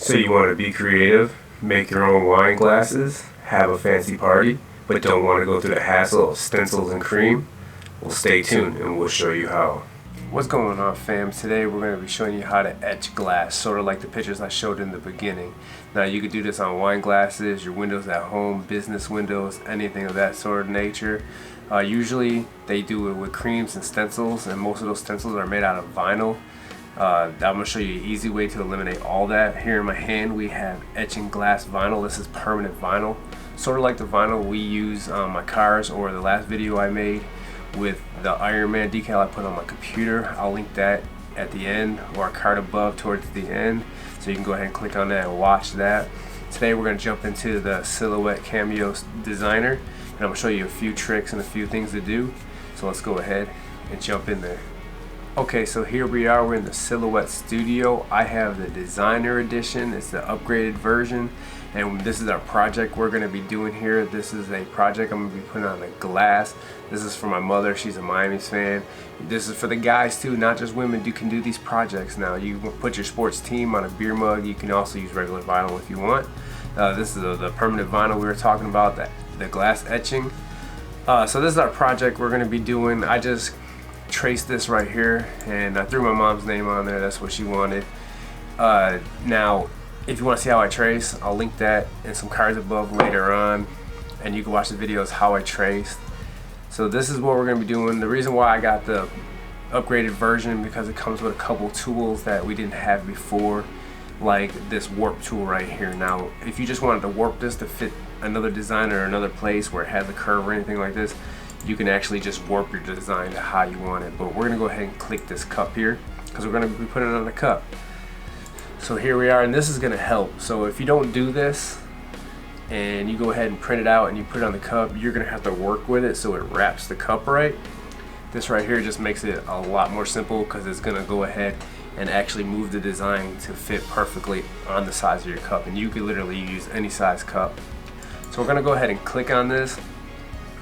So you want to be creative, make your own wine glasses, have a fancy party, but don't want to go through the hassle of stencils and cream? Well, stay tuned and we'll show you how. What's going on, fam? Today we're going to be showing you how to etch glass, sort of like the pictures I showed in the beginning. Now you can do this on wine glasses, your windows at home, business windows, anything of that sort of nature. Usually they do it with creams and stencils, and most of those stencils are made out of vinyl. I'm going to show you an easy way to eliminate all that. Here in my hand we have etching glass vinyl. This is permanent vinyl, sort of like the vinyl we use on my cars, or the last video I made with the Iron Man decal I put on my computer. I'll link that at the end, or a card above towards the end, so you can go ahead and click on that and watch that. Today we're going to jump into the Silhouette Cameo Designer, and I'm going to show you a few tricks and a few things to do. So let's go ahead and jump in there. Okay, so here we are, we're in the Silhouette Studio. I have the Designer Edition, it's the upgraded version, and this is our project we're going to be doing here. This is a project I'm going to be putting on the glass. This is for my mother, she's a Miami's fan. This is for the guys too, not just women. You can do these projects now. You can put your sports team on a beer mug. You can also use regular vinyl if you want. This is the permanent vinyl we were talking about, the glass etching. So this is our project we're going to be doing. I just traced this right here, and I threw my mom's name on there. That's what she wanted. Now if you want to see how I trace, I'll link that in some cards above later on, and you can watch the videos how I traced. So this is what we're going to be doing. The reason why I got the upgraded version, because it comes with a couple tools that we didn't have before, like this warp tool right here. Now if you just wanted to warp this to fit another design or another place where it has a curve or anything like this, you can actually just warp your design to how you want it. But we're gonna go ahead and click this cup here, because we're gonna be putting it on the cup. So here we are, and this is gonna help. So if you don't do this and you go ahead and print it out and you put it on the cup, you're gonna have to work with it so it wraps the cup right. This right here just makes it a lot more simple, because it's gonna go ahead and actually move the design to fit perfectly on the size of your cup, and you can literally use any size cup. So we're gonna go ahead and click on this,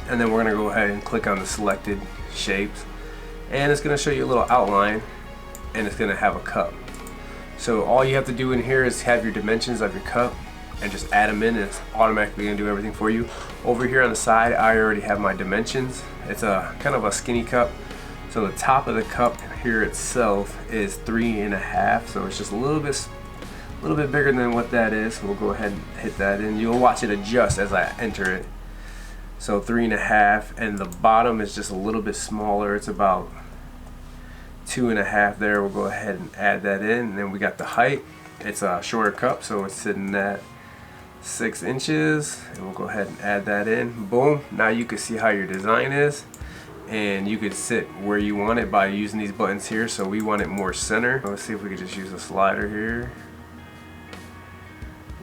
and then we're going to go ahead and click on the selected shapes, and it's going to show you a little outline, and it's going to have a cup. So all you have to do in here is have your dimensions of your cup and just add them in, and it's automatically going to do everything for you. Over here on the side I already have my dimensions. It's a kind of a skinny cup, so the top of the cup here itself is 3.5, so it's just a little bit bigger than what that is. So we'll go ahead and hit that in. You'll watch it adjust as I enter it. So 3.5, and the bottom is just a little bit smaller. It's about 2.5 there. We'll go ahead and add that in. And then we got the height. It's a shorter cup, so it's sitting at 6 inches. And we'll go ahead and add that in. Boom. Now you can see how your design is, and you could sit where you want it by using these buttons here. So we want it more center. Let's see if we could just use a slider here.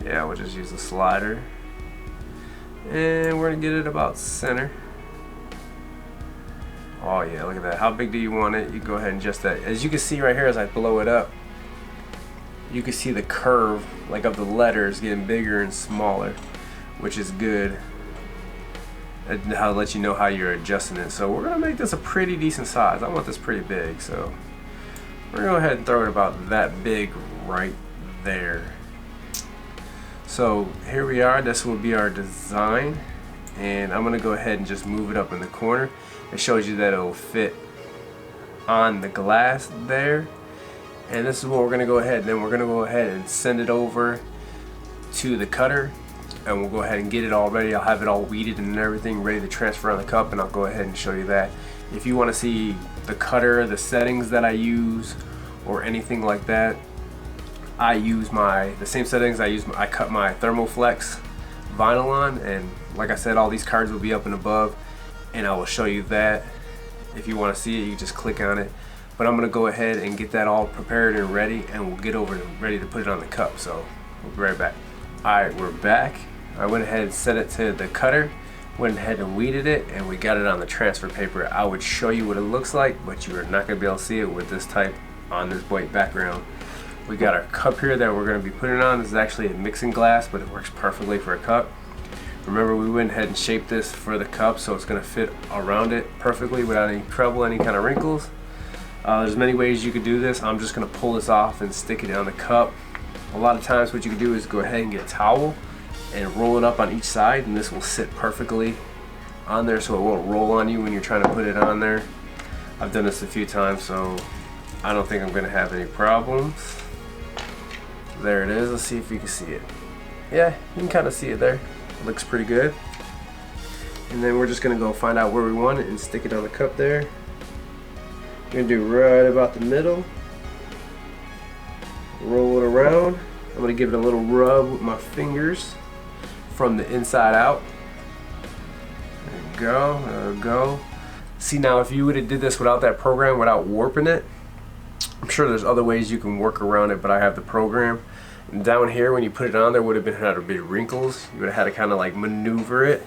Yeah, we'll just use a slider. And we're gonna get it about center. Oh yeah, look at that. How big do you want it? You go ahead and adjust that. As you can see right here, as I blow it up, you can see the curve like of the letters getting bigger and smaller, which is good. And I'll let you know how you're adjusting it. So we're gonna make this a pretty decent size. I want this pretty big, so we're gonna go ahead and throw it about that big right there. So here we are, this will be our design, and I'm going to go ahead and just move it up in the corner. It shows you that it will fit on the glass there, and this is what we're going to go ahead, then we're going to go ahead and send it over to the cutter, and we'll go ahead and get it all ready. I'll have it all weeded and everything ready to transfer on the cup, and I'll go ahead and show you that. If you want to see the cutter, the settings that I use, or anything like that, I use the same settings I cut my Thermoflex vinyl on, and like I said, all these cards will be up and above, and I will show you that. If you want to see it, you just click on it. But I'm going to go ahead and get that all prepared and ready, and we'll get over and ready to put it on the cup. So we'll be right back. Alright, we're back. I went ahead and set it to the cutter, went ahead and weeded it, and we got it on the transfer paper. I would show you what it looks like, but you are not going to be able to see it with this type on this white background. We got our cup here that we're going to be putting on. This is actually a mixing glass, but it works perfectly for a cup. Remember, we went ahead and shaped this for the cup, so it's going to fit around it perfectly without any trouble, any kind of wrinkles. There's many ways you could do this. I'm just going to pull this off and stick it on the cup. A lot of times what you can do is go ahead and get a towel and roll it up on each side, and this will sit perfectly on there so it won't roll on you when you're trying to put it on there. I've done this a few times, so I don't think I'm gonna have any problems. There it is. Let's see if you can see it. Yeah, you can kind of see it there. It looks pretty good. And then we're just gonna go find out where we want it and stick it on the cup there. We're gonna do right about the middle. Roll it around. I'm gonna give it a little rub with my fingers from the inside out. There we go, there we go. See, now if you would have did this without that program, without warping it, I'm sure there's other ways you can work around it, but I have the program. And down here, when you put it on, there would have been had a bit of wrinkles. You would have had to kind of like maneuver it.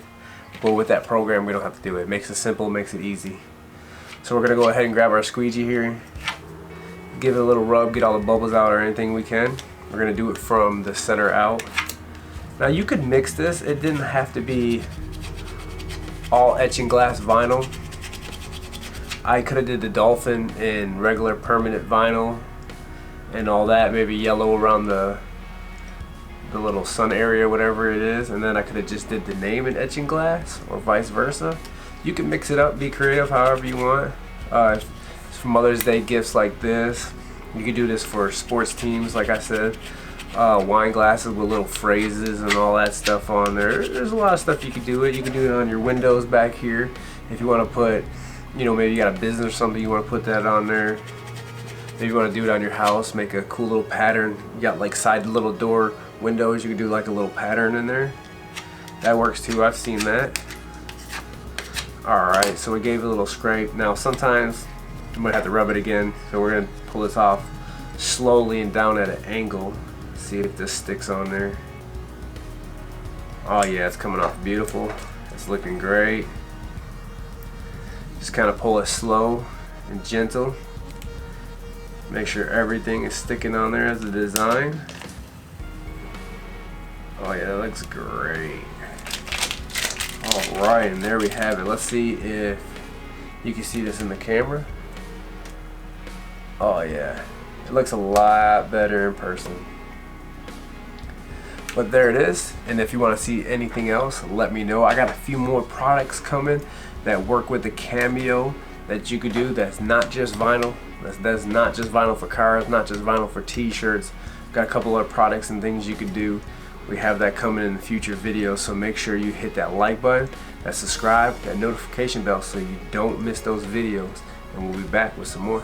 But with that program, we don't have to do it. It makes it simple, makes it easy. So we're gonna go ahead and grab our squeegee here, give it a little rub, get all the bubbles out or anything we can. We're gonna do it from the center out. Now you could mix this. It didn't have to be all etching glass vinyl. I could have did the dolphin in regular permanent vinyl and all that, maybe yellow around the little sun area, whatever it is, and then I could have just did the name in etching glass, or vice versa. You can mix it up, be creative however you want. For Mother's Day gifts like this, you can do this for sports teams, like I said. Wine glasses with little phrases and all that stuff on there. There's a lot of stuff you can do it. You can do it on your windows back here if you want to put, you know, maybe you got a business or something, you want to put that on there. Maybe you want to do it on your house, make a cool little pattern. You got like side little door windows, you can do like a little pattern in there. That works too, I've seen that. Alright, so we gave it a little scrape. Now sometimes you might have to rub it again, so we're going to pull this off slowly and down at an angle. See if this sticks on there. Oh yeah, it's coming off beautiful. It's looking great. Just kind of pull it slow and gentle. Make sure everything is sticking on there as a design. Oh yeah, that looks great. Alright, and there we have it. Let's see if you can see this in the camera. Oh yeah, it looks a lot better in person. But there it is, and if you want to see anything else, let me know. I got a few more products coming that work with the Cameo that you could do that's not just vinyl. That's not just vinyl for cars, not just vinyl for t-shirts. Got a couple other products and things you could do. We have that coming in the future videos, so make sure you hit that like button, that subscribe, that notification bell so you don't miss those videos, and we'll be back with some more.